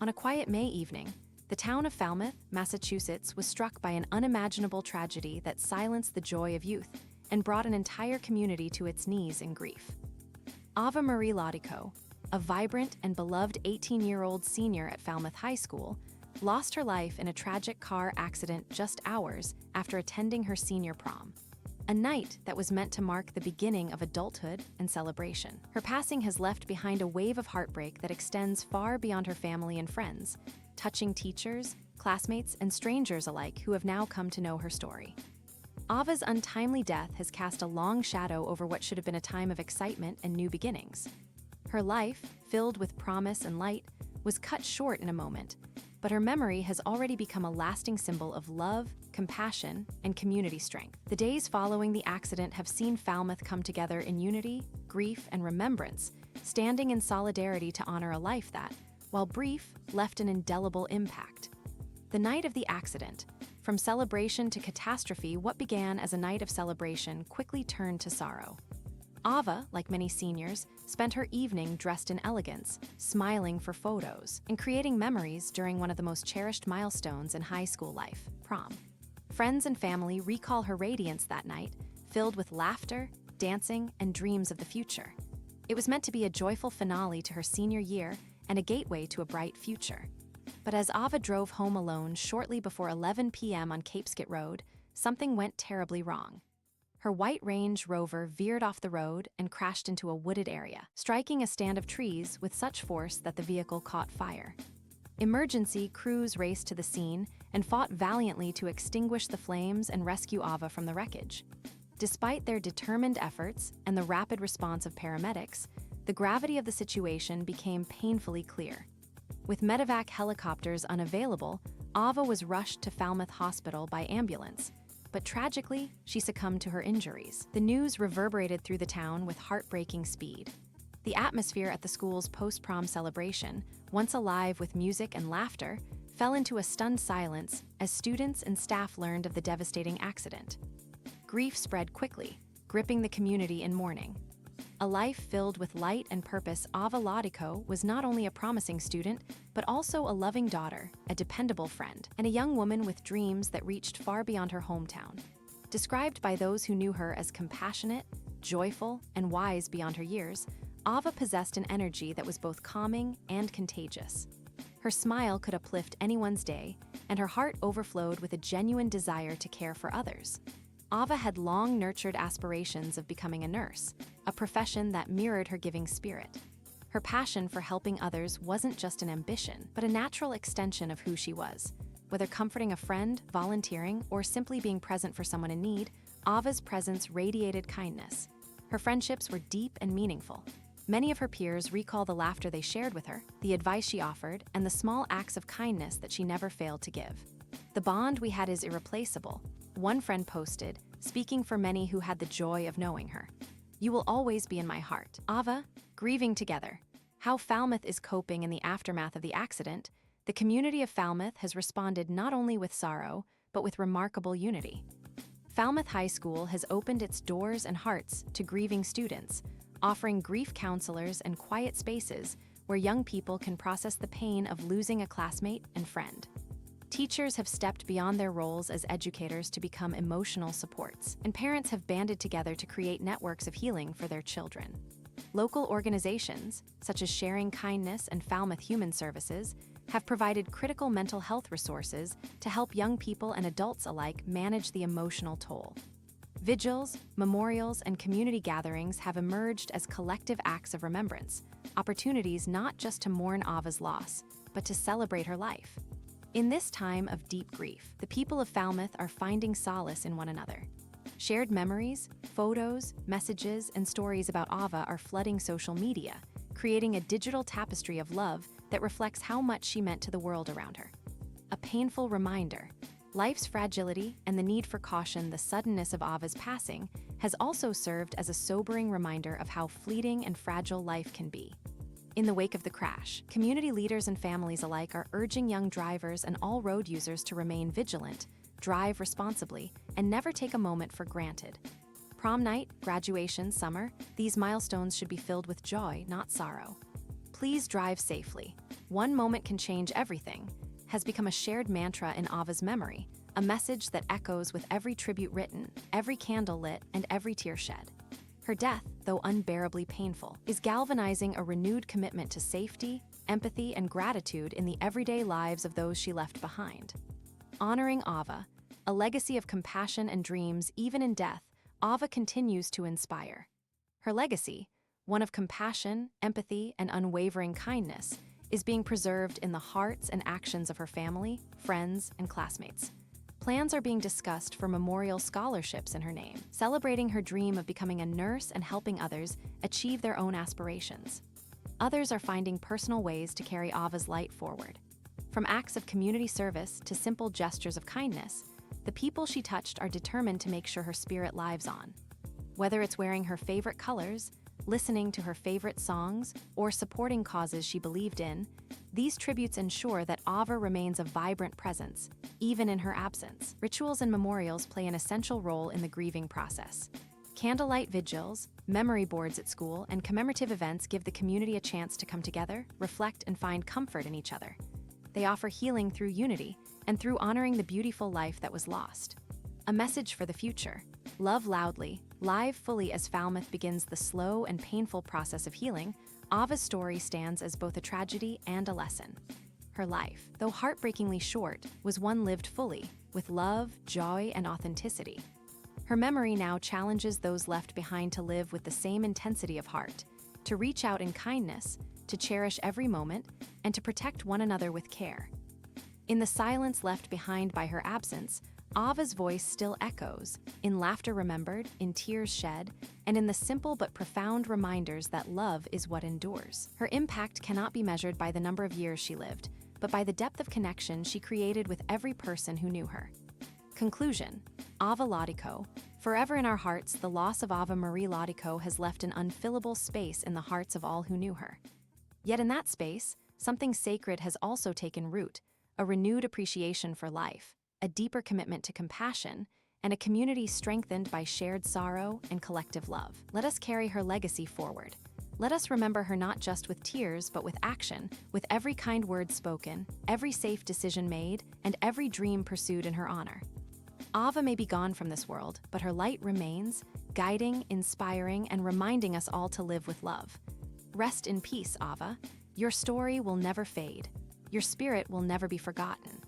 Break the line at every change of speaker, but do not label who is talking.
On a quiet May evening, the town of Falmouth, Massachusetts, was struck by an unimaginable tragedy that silenced the joy of youth and brought an entire community to its knees in grief. Ava Lodico, a vibrant and beloved 18-year-old senior at Falmouth High School, lost her life in a tragic car accident just hours after attending her senior prom, a night that was meant to mark the beginning of adulthood and celebration. Her passing has left behind a wave of heartbreak that extends far beyond her family and friends, touching teachers, classmates, and strangers alike who have now come to know her story. Ava's untimely death has cast a long shadow over what should have been a time of excitement and new beginnings. Her life, filled with promise and light, was cut short in a moment, but her memory has already become a lasting symbol of love, compassion, and community strength. The days following the accident have seen Falmouth come together in unity, grief, and remembrance, standing in solidarity to honor a life that, while brief, left an indelible impact. The night of the accident, from celebration to catastrophe, what began as a night of celebration quickly turned to sorrow. Ava, like many seniors, spent her evening dressed in elegance, smiling for photos, and creating memories during one of the most cherished milestones in high school life, prom. Friends and family recall her radiance that night, filled with laughter, dancing, and dreams of the future. It was meant to be a joyful finale to her senior year and a gateway to a bright future. But as Ava drove home alone shortly before 11 p.m. on Capescott Road, something went terribly wrong. Her white Range Rover veered off the road and crashed into a wooded area, striking a stand of trees with such force that the vehicle caught fire. Emergency crews raced to the scene and fought valiantly to extinguish the flames and rescue Ava from the wreckage. Despite their determined efforts and the rapid response of paramedics, the gravity of the situation became painfully clear. With medevac helicopters unavailable, Ava was rushed to Falmouth Hospital by ambulance, but tragically, she succumbed to her injuries. The news reverberated through the town with heartbreaking speed. The atmosphere at the school's post-prom celebration, once alive with music and laughter, fell into a stunned silence as students and staff learned of the devastating accident. Grief spread quickly, gripping the community in mourning. A life filled with light and purpose, Ava Lodico was not only a promising student, but also a loving daughter, a dependable friend, and a young woman with dreams that reached far beyond her hometown. Described by those who knew her as compassionate, joyful, and wise beyond her years, Ava possessed an energy that was both calming and contagious. Her smile could uplift anyone's day, and her heart overflowed with a genuine desire to care for others. Ava had long nurtured aspirations of becoming a nurse, a profession that mirrored her giving spirit. Her passion for helping others wasn't just an ambition, but a natural extension of who she was. Whether comforting a friend, volunteering, or simply being present for someone in need, Ava's presence radiated kindness. Her friendships were deep and meaningful. Many of her peers recall the laughter they shared with her, the advice she offered, and the small acts of kindness that she never failed to give. "The bond we had is irreplaceable," one friend posted, speaking for many who had the joy of knowing her. "You will always be in my heart." Ava, grieving together. How Falmouth is coping in the aftermath of the accident, the community of Falmouth has responded not only with sorrow, but with remarkable unity. Falmouth High School has opened its doors and hearts to grieving students, offering grief counselors and quiet spaces where young people can process the pain of losing a classmate and friend. Teachers have stepped beyond their roles as educators to become emotional supports, and parents have banded together to create networks of healing for their children. Local organizations, such as Sharing Kindness and Falmouth Human Services, have provided critical mental health resources to help young people and adults alike manage the emotional toll. Vigils, memorials, and community gatherings have emerged as collective acts of remembrance, opportunities not just to mourn Ava's loss, but to celebrate her life. In this time of deep grief, the people of Falmouth are finding solace in one another. Shared memories, photos, messages, and stories about Ava are flooding social media, creating a digital tapestry of love that reflects how much she meant to the world around her. A painful reminder: life's fragility and the need for caution. The suddenness of Ava's passing has also served as a sobering reminder of how fleeting and fragile life can be. In the wake of the crash, community leaders and families alike are urging young drivers and all road users to remain vigilant, drive responsibly, and never take a moment for granted. Prom night, graduation, summer, these milestones should be filled with joy, not sorrow. "Please drive safely. One moment can change everything," has become a shared mantra in Ava's memory, a message that echoes with every tribute written, every candle lit, and every tear shed. Her death, though unbearably painful, is galvanizing a renewed commitment to safety, empathy, and gratitude in the everyday lives of those she left behind. Honoring Ava, a legacy of compassion and dreams even in death, Ava continues to inspire. Her legacy, one of compassion, empathy, and unwavering kindness, is being preserved in the hearts and actions of her family, friends, and classmates. Plans are being discussed for memorial scholarships in her name, celebrating her dream of becoming a nurse and helping others achieve their own aspirations. Others are finding personal ways to carry Ava's light forward. From acts of community service to simple gestures of kindness, the people she touched are determined to make sure her spirit lives on. Whether it's wearing her favorite colors, listening to her favorite songs, or supporting causes she believed in, these tributes ensure that Ava remains a vibrant presence, even in her absence. Rituals and memorials play an essential role in the grieving process. Candlelight vigils, memory boards at school, and commemorative events give the community a chance to come together, reflect, and find comfort in each other. They offer healing through unity and through honoring the beautiful life that was lost. A message for the future: love loudly, live fully. As Falmouth begins the slow and painful process of healing, Ava's story stands as both a tragedy and a lesson. Her life, though heartbreakingly short, was one lived fully, with love, joy, and authenticity. Her memory now challenges those left behind to live with the same intensity of heart, to reach out in kindness, to cherish every moment, and to protect one another with care. In the silence left behind by her absence, Ava's voice still echoes, in laughter remembered, in tears shed, and in the simple but profound reminders that love is what endures. Her impact cannot be measured by the number of years she lived, but by the depth of connection she created with every person who knew her. Conclusion: Ava Lodico. Forever in our hearts, the loss of Ava Marie Lodico has left an unfillable space in the hearts of all who knew her. Yet in that space, something sacred has also taken root, a renewed appreciation for life, a deeper commitment to compassion, and a community strengthened by shared sorrow and collective love. Let us carry her legacy forward. Let us remember her not just with tears, but with action, with every kind word spoken, every safe decision made, and every dream pursued in her honor. Ava may be gone from this world, but her light remains, guiding, inspiring, and reminding us all to live with love. Rest in peace, Ava. Your story will never fade. Your spirit will never be forgotten.